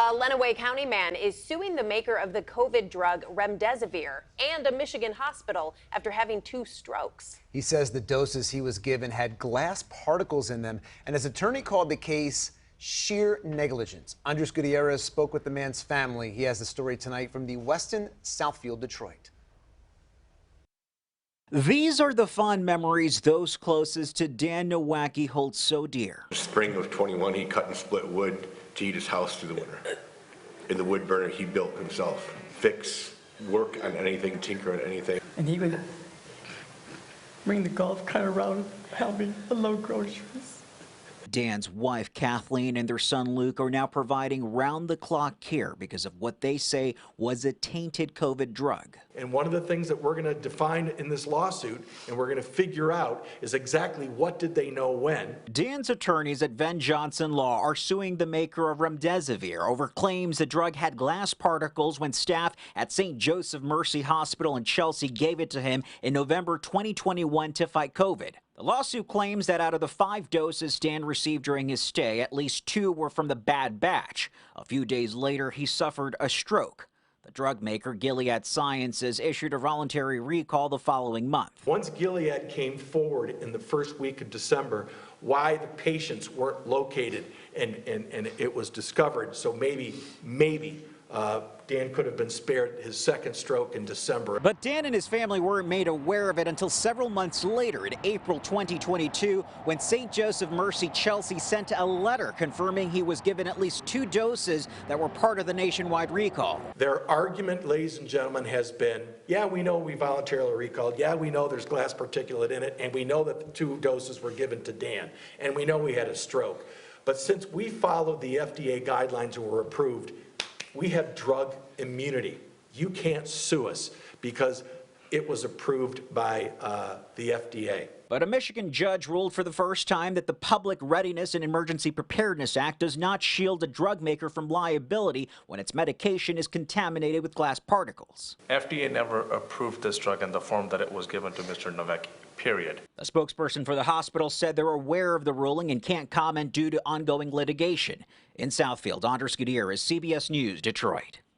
A Lenawee County man is suing the maker of the COVID drug remdesivir and a Michigan hospital after having 2 strokes. He says the doses he was given had glass particles in them, and his attorney called the case sheer negligence. Andres Gutierrez spoke with the man's family. He has the story tonight from the Westin Southfield, Detroit. These are the fond memories those closest to Dan Nowacki hold so dear. Spring of 21, he cut and split wood to heat his house through the winter. In the wood burner he built himself. Fix, work on anything, tinker on anything. And he would bring the golf cart around, help me unload groceries. Dan's wife, Kathleen, and their son, Luke, are now providing round-the-clock care because of what they say was a tainted COVID drug. And one of the things that we're going to define in this lawsuit and we're going to figure out is exactly what did they know when. Dan's attorneys at Venn Johnson Law are suing the maker of remdesivir over claims the drug had glass particles when staff at St. Joseph Mercy Hospital in Chelsea gave it to him in November 2021 to fight COVID. The lawsuit claims that out of the 5 doses Dan received during his stay, at least 2 were from the bad batch. A few days later, he suffered a stroke. The drug maker, Gilead Sciences, issued a voluntary recall the following month. Once Gilead came forward in the first week of December, why the patients weren't located and it was discovered, so maybe Dan could have been spared his second stroke in December. But Dan and his family weren't made aware of it until several months later in April 2022 when St. Joseph Mercy Chelsea sent a letter confirming he was given at least 2 doses that were part of the nationwide recall. Their argument, ladies and gentlemen, has been, yeah, we know we voluntarily recalled, yeah, we know there's glass particulate in it, and we know that the 2 doses were given to Dan, and we know we had a stroke. But since we followed the FDA guidelines and were approved, we have drug immunity. You can't sue us because it was approved by the FDA. But a Michigan judge ruled for the first time that the Public Readiness and Emergency Preparedness Act does not shield a drug maker from liability when its medication is contaminated with glass particles. FDA never approved this drug in the form that it was given to Mr. Nowacki, period. A spokesperson for the hospital said they're aware of the ruling and can't comment due to ongoing litigation. In Southfield, Andres Gutierrez, CBS News, Detroit.